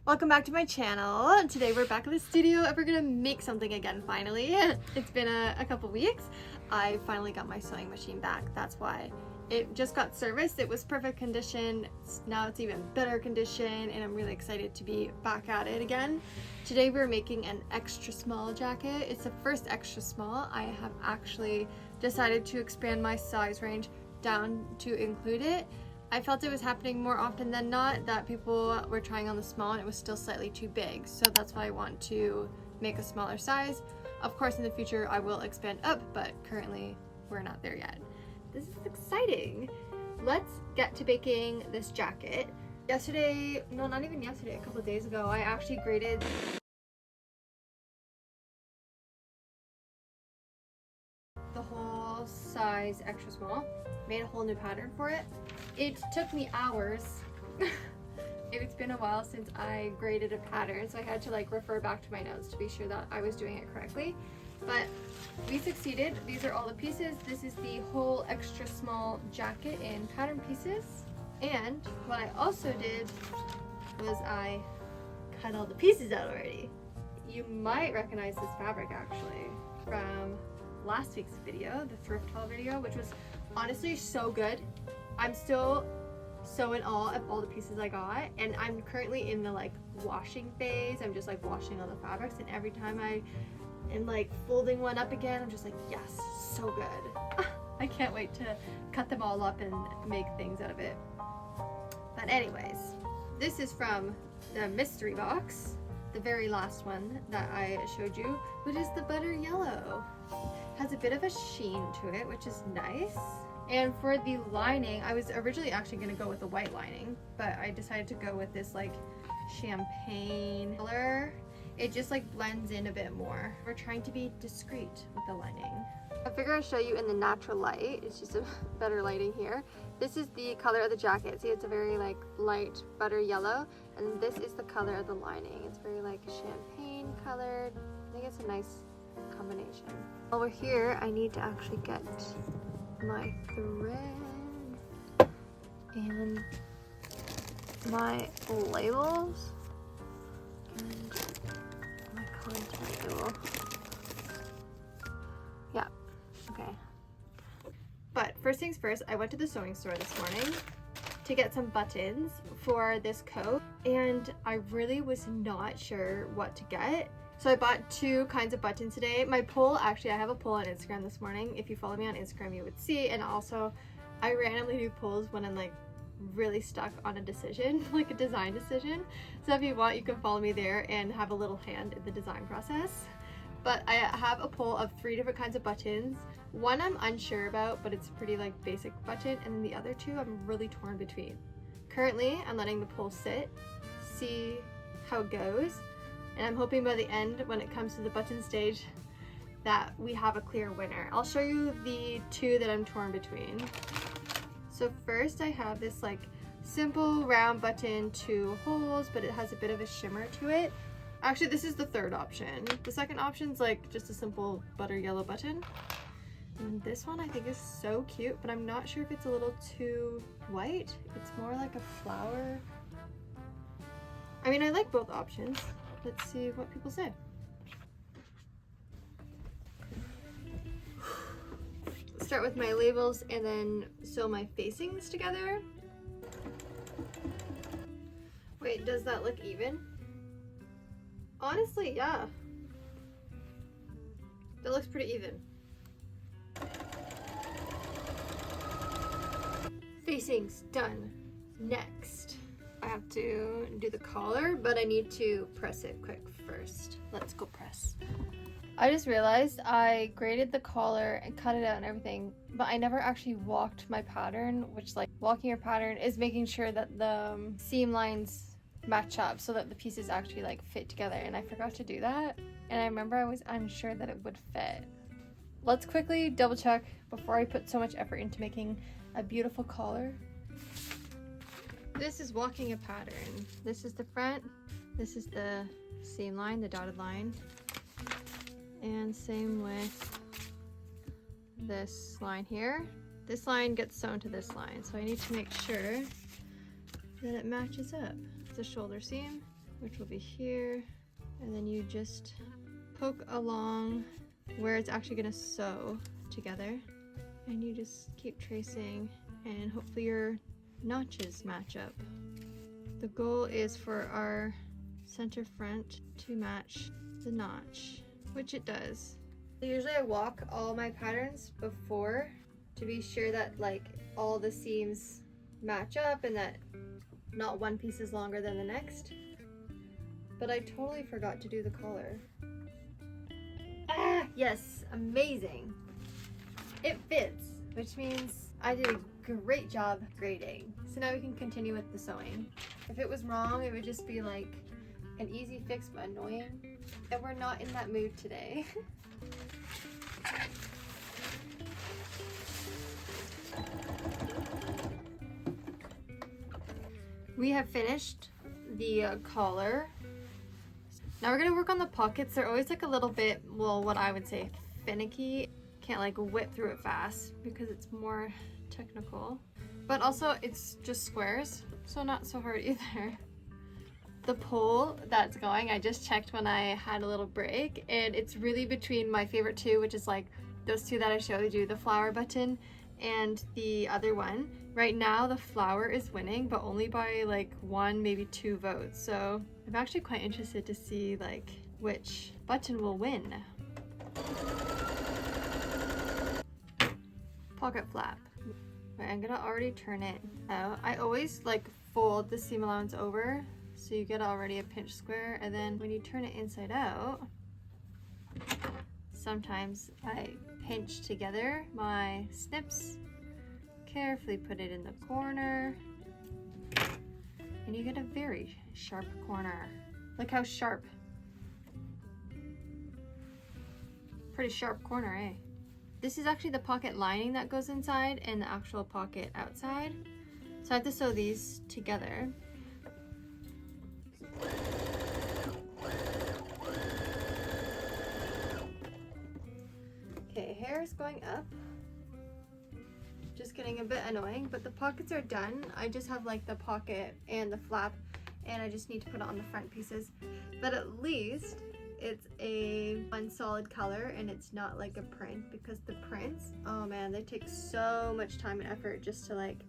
Welcome back to my channel. Today we're back in the studio and we're gonna make something again finally. It's been a couple weeks. I finally got my sewing machine back. That's why. It just got serviced. It was perfect condition. Now it's even better condition and I'm really excited to be back at it again. Today we're making an extra small jacket. It's the first extra small. I have actually decided to expand my size range down to include it. I felt it was happening more often than not that people were trying on the small and it was still slightly too big. So that's why I want to make a smaller size. Of course, in the future, I will expand up, but currently we're not there yet. This is exciting. Let's get to baking this jacket. Yesterday, no, not even yesterday, a couple of days ago, I actually graded the whole size extra small. Made a whole new pattern for it. It took me hours. It's been a while since I graded a pattern, so I had to refer back to my notes to be sure that I was doing it correctly. But we succeeded. These are all the pieces. This is the whole extra small jacket in pattern pieces. And what I also did was I cut all the pieces out already. You might recognize this fabric actually from last week's video, the thrift haul video, which was honestly so good. I'm still so in awe of all the pieces I got, and I'm currently in the washing phase. I'm just washing all the fabrics, and every time I am folding one up again, I'm just yes, so good. I can't wait to cut them all up and make things out of it. But anyways, this is from the mystery box, the very last one that I showed you, which is the butter yellow. Has a bit of a sheen to it, which is nice. And for the lining, I was originally actually going to go with a white lining, but I decided to go with this champagne color. It just blends in a bit more. We're trying to be discreet with the lining. I figure I'll show you in the natural light. It's just a better lighting here. This is the color of the jacket. See, it's a very light butter yellow, and this is the color of the lining. It's very champagne colored. I think it's a nice combination. While we're here, I need to actually get my thread and my labels and my contact tool. Yeah, okay. But first things first, I went to the sewing store this morning to get some buttons for this coat, and I really was not sure what to get. So I bought two kinds of buttons today. My poll, actually I have a poll on Instagram this morning. If you follow me on Instagram, you would see. And also I randomly do polls when I'm really stuck on a decision, a design decision. So if you want, you can follow me there and have a little hand in the design process. But I have a poll of 3 different kinds of buttons. One I'm unsure about, but it's a pretty basic button. And then the other 2 I'm really torn between. Currently, I'm letting the poll sit, see how it goes. And I'm hoping by the end, when it comes to the button stage, that we have a clear winner. I'll show you the 2 that I'm torn between. So first I have this simple round button, 2 holes, but it has a bit of a shimmer to it. Actually, this is the third option. The second option's just a simple butter yellow button. And this one I think is so cute, but I'm not sure if it's a little too white. It's more like a flower. I mean, I like both options. Let's see what people say. Start with my labels and then sew my facings together. Wait, does that look even? Honestly, yeah. That looks pretty even. Facings done. Next, I have to do the collar, but I need to press it quick first. Let's go press. I just realized I graded the collar and cut it out and everything, but I never actually walked my pattern, which walking your pattern is making sure that the seam lines match up so that the pieces actually fit together, and I forgot to do that, and I remember I was unsure that it would fit. Let's quickly double check before I put so much effort into making a beautiful collar. This is walking a pattern. This is the front, this is the seam line, the dotted line, and same with this line here. This line gets sewn to this line, so I need to make sure that it matches up. It's a shoulder seam, which will be here, and then you just poke along where it's actually gonna sew together, and you just keep tracing, and hopefully your notches match up. The goal is for our center front to match the notch, which it does. Usually I walk all my patterns before to be sure that like all the seams match up and that not one piece is longer than the next. But I totally forgot to do the collar. Ah, yes, amazing. It fits, which means I did a great job grading. So now we can continue with the sewing. If it was wrong, it would just be like an easy fix but annoying. And we're not in that mood today. We have finished the collar. Now we're gonna work on the pockets. They're always like a little bit, well, what I would say finicky. Can't like whip through it fast because it's more technical. But also it's just squares, so not so hard either. The pole that's going, I just checked when I had a little break, and it's really between my favorite two, which is like those two that I showed you, the flower button and the other one. Right now the flower is winning, but only by like 1, maybe 2 votes. So I'm actually quite interested to see like which button will win. Pocket flap. Right, I'm gonna already turn it out. I always like fold the seam allowance over so you get already a pinch square, and then when you turn it inside out, sometimes I pinch together my snips, carefully put it in the corner, and you get a very sharp corner. Look how sharp. Pretty sharp corner, eh? This is actually the pocket lining that goes inside and the actual pocket outside. So I have to sew these together. Okay, hair is going up. Just getting a bit annoying, but the pockets are done. I just have like the pocket and the flap, and I just need to put it on the front pieces. But at least it's one solid color and it's not like a print, because the prints, oh man, they take so much time and effort just to like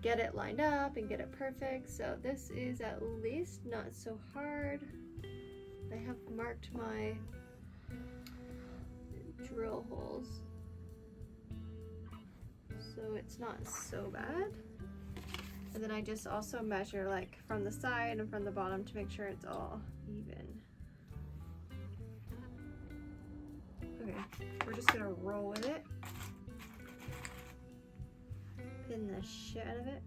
get it lined up and get it perfect. So this is at least not so hard. I have marked my drill holes, so it's not so bad. And then I just also measure like from the side and from the bottom to make sure it's all even. Okay, we're just gonna roll with it. Pin the shit out of it.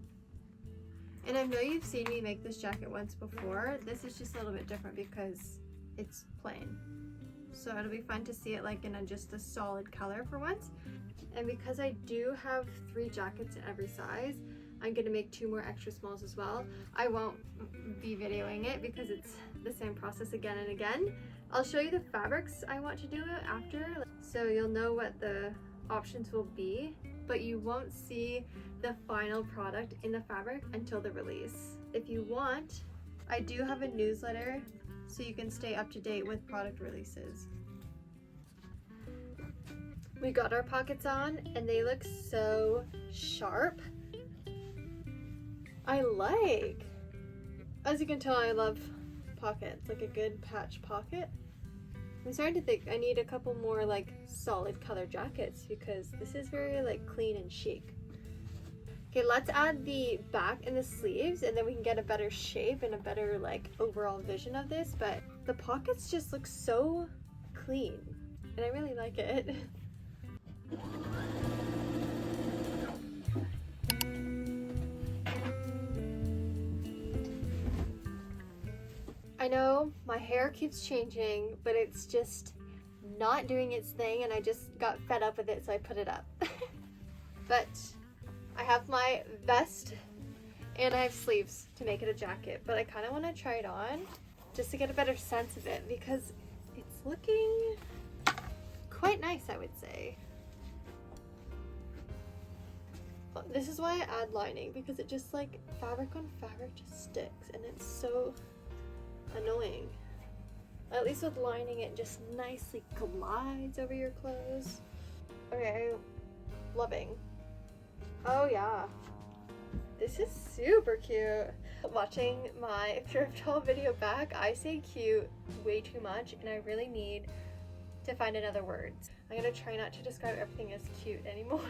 And I know you've seen me make this jacket once before. This is just a little bit different because it's plain. So it'll be fun to see it like in just a solid color for once. And because I do have 3 jackets in every size, I'm gonna make 2 more extra smalls as well. I won't be videoing it because it's the same process again and again. I'll show you the fabrics I want to do it after, so you'll know what the options will be, but you won't see the final product in the fabric until the release. If you want, I do have a newsletter so you can stay up to date with product releases. We got our pockets on and they look so sharp. I like. As you can tell, I love pockets, like a good patch pocket. I'm starting to think I need a couple more like solid color jackets because this is very like clean and chic. Okay, let's add the back and the sleeves and then we can get a better shape and a better like overall vision of this, but the pockets just look so clean and I really like it. I know my hair keeps changing, but it's just not doing its thing and I just got fed up with it, so I put it up. But I have my vest and I have sleeves to make it a jacket, but I kind of want to try it on just to get a better sense of it because it's looking quite nice, I would say. This is why I add lining, because it just like fabric on fabric just sticks and it's so annoying. At least with lining, it just nicely glides over your clothes. Okay, loving. Oh yeah, this is super cute. Watching my thrift haul video back, I say cute way too much, and I really need to find another word. I'm gonna try not to describe everything as cute anymore.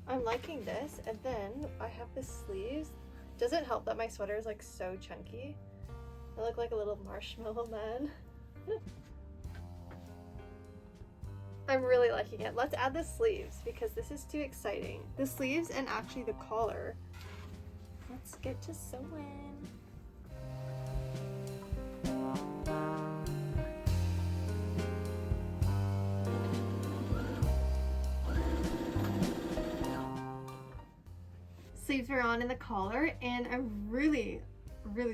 I'm liking this, and then I have the sleeves. Doesn't help that my sweater is like so chunky. I look like a little marshmallow man. I'm really liking it. Let's add the sleeves because this is too exciting. The sleeves and actually the collar. Let's get to sewing. Sleeves are on in the collar, and I'm really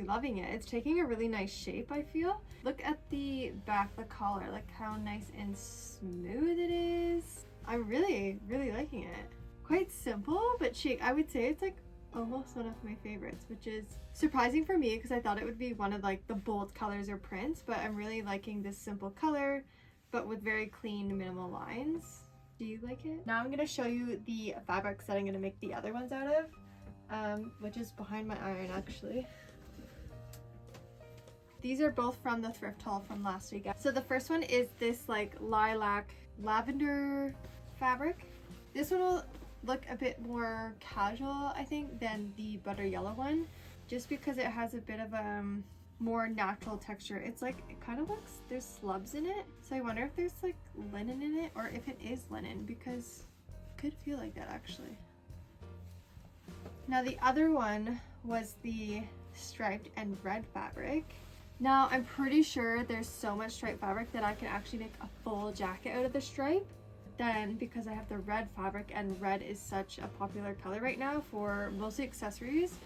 loving it. It's taking a really nice shape, I feel. Look at the back of the collar, like how nice and smooth it is. I'm really liking it. Quite simple but chic. I would say it's like almost one of my favorites, which is surprising for me because I thought it would be one of like the bold colors or prints, but I'm really liking this simple color but with very clean minimal lines. Do you like it? Now I'm going to show you the fabrics that I'm going to make the other ones out of, which is behind my iron actually. These are both from the thrift haul from last week. So the first one is this like lilac lavender fabric. This one will look a bit more casual, I think, than the butter yellow one, just because it has a bit of a more natural texture. It's like, it kind of looks, there's slubs in it. So I wonder if there's like linen in it or if it is linen, because it could feel like that actually. Now the other one was the striped and red fabric. Now I'm pretty sure there's so much striped fabric that I can actually make a full jacket out of the stripe. Then because I have the red fabric and red is such a popular color right now for mostly accessories,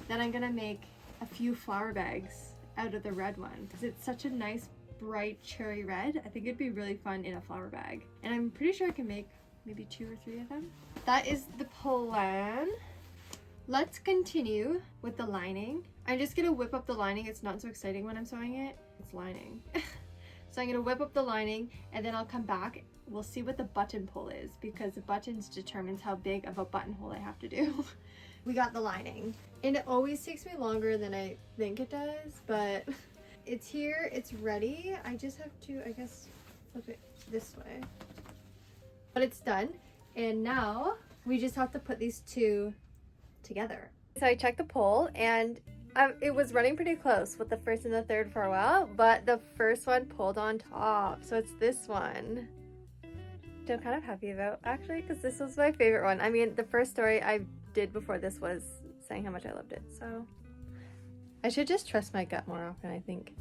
then I'm gonna make a few flower bags out of the red one because it's such a nice bright cherry red. I think it'd be really fun in a flower bag, and I'm pretty sure I can make maybe 2 or 3 of them. That is the plan. Let's continue with the lining. I'm just gonna whip up the lining. It's not so exciting when I'm sewing it. It's lining. So I'm gonna whip up the lining and then I'll come back. We'll see what the buttonhole is because the buttons determines how big of a buttonhole I have to do. We got the lining, and it always takes me longer than I think it does, but it's here, it's ready. I just have to, I guess, flip it this way. But it's done, and now we just have to put these two together. So I checked the pole, and it was running pretty close with the first and the third for a while, but the first one pulled on top, so it's this one. Which I'm kind of happy about actually, because this was my favorite one. I mean, the first story I did before this was saying how much I loved it, so I should just trust my gut more often, I think.